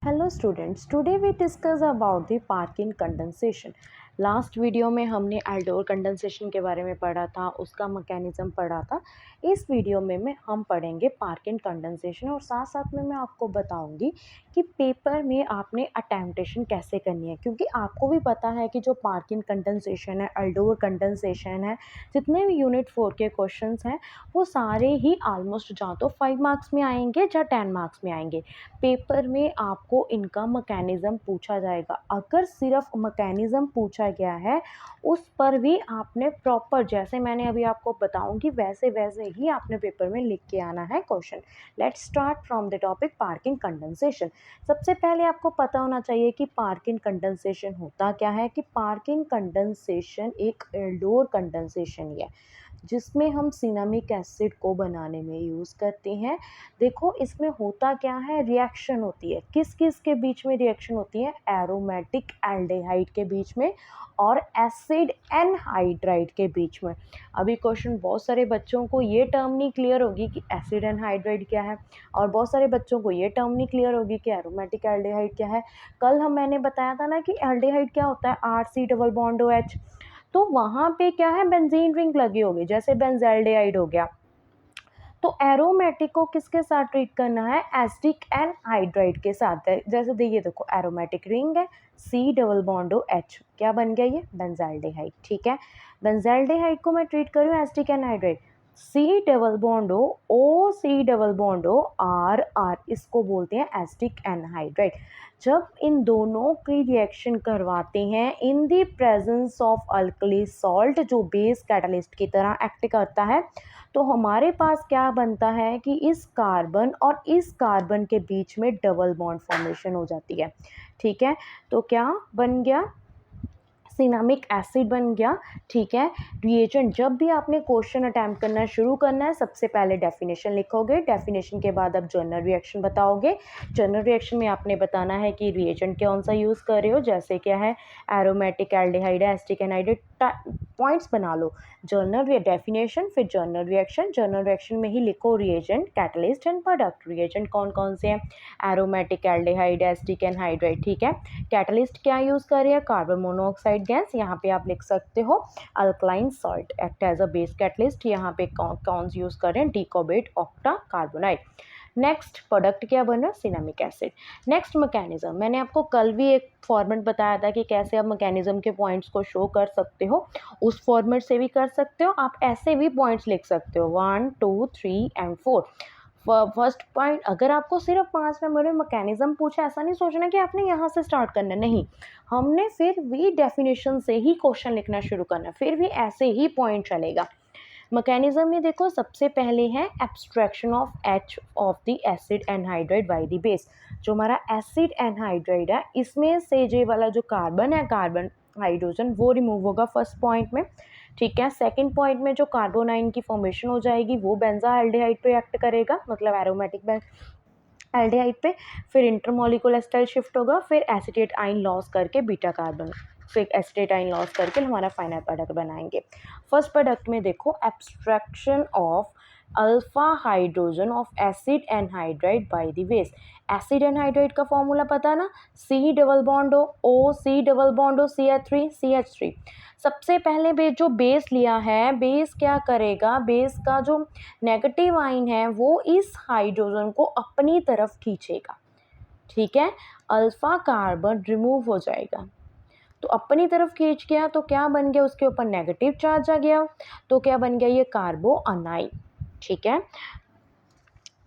Hello students, today we discuss about the Parkin condensation. Last video में हमने एल्डोर condensation के बारे में पढ़ा था, उसका मैकेनिज्म पढ़ा था। इस वीडियो में हम पढ़ेंगे पार्किन कंडेंसेशन और साथ साथ में मैं आपको बताऊंगी कि पेपर में आपने अटेम्पटेशन कैसे करनी है, क्योंकि आपको भी पता है कि जो पार्किन कंडेंसेशन है, एल्डोर कंडेंसेशन है, जितने भी यूनिट 4 के क्वेश्चंस हैं वो सारे ही ऑलमोस्ट या तो 5 मार्क्स में आएंगे या 10 मार्क्स में आएंगे। पेपर में आपको इनका मैकेनिज़्म पूछा जाएगा। अगर सिर्फ मैकेनिज़्म पूछा गया है उस पर भी आपने प्रॉपर, जैसे मैंने अभी आपको बताऊंगी वैसे वैसे ही आपने पेपर में लिख के आना है question. Let's start from the topic parking condensation. सबसे पहले आपको पता होना चाहिए कि पार्किंग कंडेंसेशन होता क्या है। कि पार्किंग कंडेंसेशन एक एल्डोर कंडेंसेशन है जिसमें हम सिनामिक एसिड को बनाने में यूज़ करते हैं। देखो इसमें होता क्या है, रिएक्शन होती है। किस किस के बीच में रिएक्शन होती है? एरोमेटिक एल्डिहाइड के बीच में और एसिड एनहाइड्राइड के बीच में। अभी क्वेश्चन बहुत सारे बच्चों को ये टर्म नहीं क्लियर होगी कि एसिड एनहाइड्राइड क्या है, और बहुत सारे बच्चों को ये टर्म नहीं क्लियर होगी कि एरोमेटिक एल्डिहाइड क्या है। कल मैंने बताया था ना कि एल्डिहाइड क्या होता है, RC डबल बॉन्ड OH। तो वहाँ पे क्या है, बेंजीन रिंग लगी होगी, जैसे बेंजल्डिहाइड हो गया। तो एरोमेटिक को किसके साथ ट्रीट करना है? एसिटिक एनहाइड्राइड के साथ है। जैसे देखिए, देखो एरोमेटिक रिंग है, C डबल बॉन्ड OH, क्या बन गया ये? बेंजल्डिहाइड। ठीक है, बेंजल्डिहाइड को मैं ट्रीट करूँ acetic anhydride, C double bond O C double bond R, इसको बोलते हैं एसिटिक एनहाइड्राइड। जब इन दोनों की रिएक्शन करवाते हैं in the presence of alkali salt, जो बेस कैटलिस्ट की तरह एक्ट करता है, तो हमारे पास क्या बनता है कि इस कार्बन और इस कार्बन के बीच में डबल बॉन्ड फॉर्मेशन हो जाती है। ठीक है, तो क्या बन गया? सिनामिक एसिड बन गया। ठीक है, रिएजेंट, जब भी आपने क्वेश्चन अटैम्प्ट करना शुरू करना है सबसे पहले डेफिनेशन लिखोगे, डेफिनेशन के बाद आप जर्नल रिएक्शन बताओगे। जर्नल रिएक्शन में आपने बताना है कि रिएजेंट कौन सा यूज़ कर रहे हो, जैसे क्या है एरोमेटिक एल्डिहाइड है, एसिटिक एनहाइड्राइड, पॉइंट्स बना लो। जर्नल डेफिनेशन, फिर जर्नल रिएक्शन। जर्नल रिएक्शन में ही लिखो reagent, catalyst and product. Reagent कौन कौन से हैं? Aromatic aldehyde, acetic anhydride. ठीक है, कैटलिस्ट क्या यूज़ कर रही है? Carbon monoxide gas. यहाँ पे आप लिख सकते हो alkaline salt act as a base catalyst. यहाँ पे कौन यूज़ कर रहे हैं? Dicobalt octacarbonyl. Next product क्या बन रहा है? Cinnamic acid. नेक्स्ट मैकेनिज्म, मैंने आपको कल भी एक फॉर्मेट बताया था कि कैसे आप मैकेनिज्म के पॉइंट्स को शो कर सकते हो। उस फॉर्मेट से भी कर सकते हो, आप ऐसे भी पॉइंट्स लिख सकते हो 1 2 3 एंड 4। फर्स्ट पॉइंट, अगर आपको सिर्फ 5 नंबर में मैकेनिज्म पूछा, ऐसा नहीं सोचना कि आपने यहाँ से स्टार्ट करना, नहीं, हमने फिर भी डेफिनेशन से ही क्वेश्चन लिखना शुरू करना, फिर भी ऐसे ही पॉइंट चलेगा। मैकेनिज्म में देखो, सबसे पहले है abstraction of H of the acid anhydride by the base. जो हमारा एसिड एनहाइड्राइड है, इसमें से जे वाला जो कार्बन है, कार्बन हाइड्रोजन, वो रिमूव होगा फर्स्ट पॉइंट में। ठीक है, सेकंड पॉइंट में जो कार्बोनाइन की फॉर्मेशन हो जाएगी वो बेंजाल्डिहाइड पे एक्ट करेगा, मतलब एरोमेटिक एल्डिहाइड पे। फिर इंटरमोलिकुलर एसिटाइल शिफ्ट होगा, फिर एसिटेट आइन लॉस करके बीटा कार्बन, फिर एसिटेट आइन लॉस करके हमारा फाइनल प्रोडक्ट बनाएंगे। फर्स्ट प्रोडक्ट में देखो, abstraction of alpha hydrogen of acid anhydride by the base. Acid anhydride का फॉर्मूला पता है ना, C double bond O C double bond CH3। सबसे पहले जो बेस लिया है, बेस क्या करेगा? बेस का जो नेगेटिव आइन है वो इस हाइड्रोजन को अपनी तरफ खींचेगा। ठीक है, अल्फा कार्बन रिमूव हो जाएगा, तो अपनी तरफ खींच गया तो क्या बन गया? उसके ऊपर नेगेटिव चार्ज आ गया, तो क्या बन गया? ये कार्बो अनाइन। ठीक है,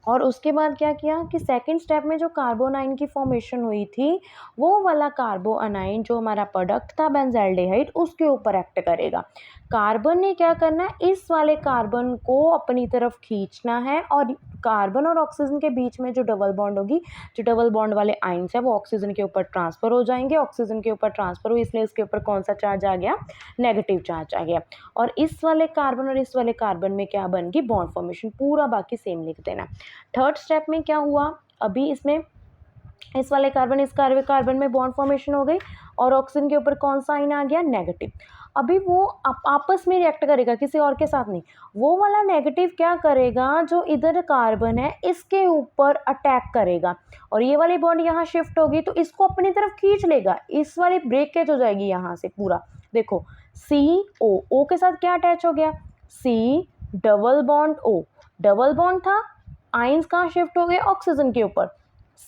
और उसके बाद क्या किया कि सेकंड स्टेप में जो कार्बोनाइन की फॉर्मेशन हुई थी, वो वाला कार्बो अनाइन जो हमारा प्रोडक्ट था बेंजाल्डिहाइड, उसके ऊपर एक्ट करेगा। कार्बन ने क्या करना है? इस वाले कार्बन को अपनी तरफ खींचना है, और कार्बन और ऑक्सीजन के बीच में जो डबल बॉन्ड होगी, जो डबल बॉन्ड वाले आइंस है वो ऑक्सीजन के ऊपर ट्रांसफर हो जाएंगे। ऑक्सीजन के ऊपर ट्रांसफर हुई, इसलिए इसके ऊपर कौन सा चार्ज आ गया? नेगेटिव चार्ज आ गया। और इस वाले कार्बन और इस वाले कार्बन में क्या बन गई? Bond formation. पूरा बाकी सेम लिख देना। थर्ड स्टेप में क्या हुआ? अभी इसमें इस वाले कार्बन इस कार्बन में बॉन्ड फॉर्मेशन हो गई, और ऑक्सीजन के ऊपर कौन सा आइन आ गया, नेगेटिव। अभी वो आपस में रिएक्ट करेगा, किसी और के साथ नहीं। वो वाला नेगेटिव क्या करेगा, जो इधर कार्बन है इसके ऊपर अटैक करेगा और ये वाली बॉन्ड यहाँ शिफ्ट होगी तो इसको अपनी तरफ खींच लेगा, इस वाली ब्रेकेज हो जाएगी यहाँ से पूरा। देखो CO के साथ क्या अटैच हो गया, C double bond O, double bond था, आइंस कहाँ शिफ्ट हो गए, ऑक्सीजन के ऊपर,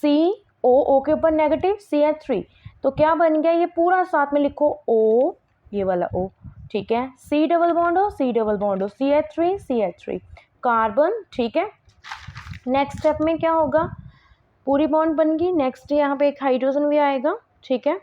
CO के ऊपर नेगेटिव CH3, तो क्या बन गया, ये पूरा साथ में लिखो O, ये वाला O, ठीक है, C डबल बॉन्ड हो, C डबल बॉन्ड हो, CH3 कार्बन, ठीक है। नेक्स्ट स्टेप में क्या होगा, पूरी बॉन्ड बन गई। नेक्स्ट यहाँ पे एक हाइड्रोजन भी आएगा, ठीक है।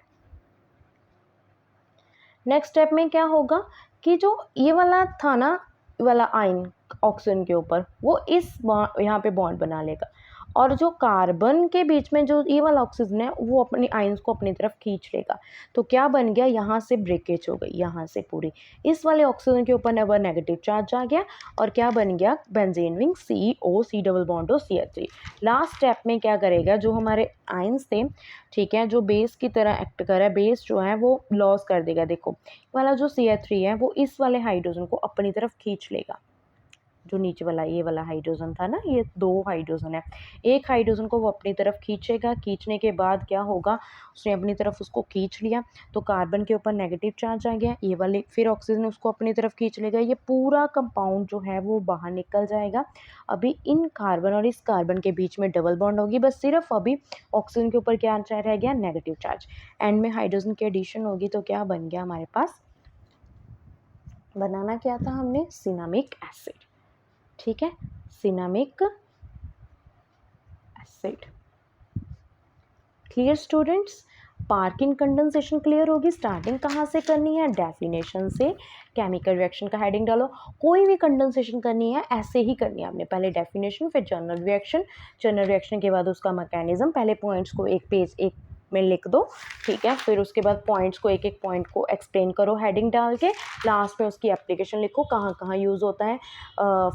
नेक्स्ट स्टेप में क्या होगा कि जो ये वाला था ना, ये वाला आइन ऑक्सीजन के ऊपर, वो इस यहाँ पे बॉन्ड बना लेगा और जो कार्बन के बीच में जो ये वाला ऑक्सीजन है वो अपनी आइंस को अपनी तरफ खींच लेगा। तो क्या बन गया, यहाँ से ब्रेकेज हो गई, यहाँ से पूरी इस वाले ऑक्सीजन के ऊपर नेवर नेगेटिव चार्ज आ गया और क्या बन गया, benzene ring CO, C double bond हो, CH3। लास्ट स्टेप में क्या करेगा, जो हमारे आइंस थे, ठीक है, जो बेस की तरह एक्ट कर रहा है, बेस जो है वो लॉस कर देगा। देखो वाला जो CH3 है वो इस वाले हाइड्रोजन को अपनी तरफ खींच लेगा, जो नीचे वाला ये वाला हाइड्रोजन था ना, ये 2 हाइड्रोजन है, एक हाइड्रोजन को वो अपनी तरफ खींचेगा। खींचने के बाद क्या होगा, उसने अपनी तरफ उसको खींच लिया तो कार्बन के ऊपर नेगेटिव चार्ज आ गया, ये वाले फिर ऑक्सीजन उसको अपनी तरफ खींच लेगा, ये पूरा कंपाउंड जो है वो बाहर निकल जाएगा। अभी इन कार्बन और इस कार्बन के बीच में डबल बॉन्ड होगी, बस सिर्फ अभी ऑक्सीजन के ऊपर क्या रह गया, नेगेटिव चार्ज। एंड में हाइड्रोजन की एडिशन होगी तो क्या बन गया हमारे पास, बनाना क्या था हमने, सिनामिक एसिड, ठीक है, cinnamic acid. Clear students, Perkin condensation clear होगी। स्टार्टिंग कहाँ से करनी है, डेफिनेशन से, केमिकल रिएक्शन का हेडिंग डालो। कोई भी कंडेंसेशन करनी है ऐसे ही करनी है आपने, पहले डेफिनेशन फिर जनरल रिएक्शन, जनरल रिएक्शन के बाद उसका मैकेनिज्म, पहले पॉइंट्स को एक पेज एक में लिख दो, ठीक है, फिर उसके बाद पॉइंट्स को एक एक पॉइंट को एक्सप्लेन करो हेडिंग डाल के, लास्ट में उसकी एप्लीकेशन लिखो, कहाँ कहाँ यूज़ होता है।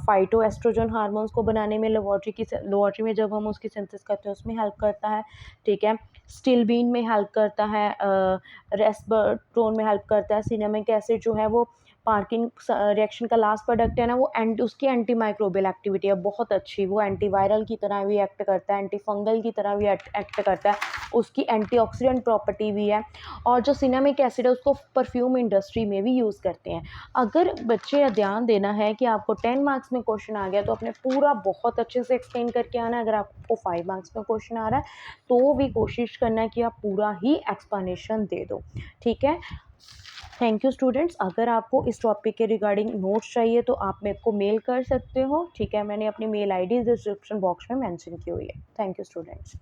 फाइटो एस्ट्रोजन हार्मोन्स को बनाने में, लेबोरेटरी में जब हम उसकी सिंथेसिस करते हैं उसमें हेल्प करता है, ठीक है, स्टिलबीन में हेल्प करता है, रेस्वरट्रोन में हेल्प करता है। सिनेमिक एसिड जो है वो पार्किन रिएक्शन का लास्ट प्रोडक्ट है ना, वो उसकी एंटी माइक्रोबियल एक्टिविटी है बहुत अच्छी, वो एंटीवायरल की तरह भी एक्ट करता है, एंटी फंगल की तरह भी एक्ट करता है, उसकी एंटीऑक्सीडेंट प्रॉपर्टी भी है। और जो सिनेमिक एसिड है उसको परफ्यूम इंडस्ट्री में भी यूज़ करते हैं। अगर बच्चे ध्यान देना है कि आपको 10 मार्क्स में क्वेश्चन आ गया तो आपने पूरा बहुत अच्छे से एक्सप्लेन करके आना है। अगर आपको 5 मार्क्स में क्वेश्चन आ रहा है तो भी कोशिश करना है कि आप पूरा ही एक्सप्लेनेशन दे दो, ठीक है। Thank you students. अगर आपको इस टॉपिक के रिगार्डिंग नोट्स चाहिए तो आप मेरे को मेल कर सकते हो, ठीक है, मैंने अपनी मेल आईडी डिस्क्रिप्शन बॉक्स में मेंशन की हुई है। Thank you students.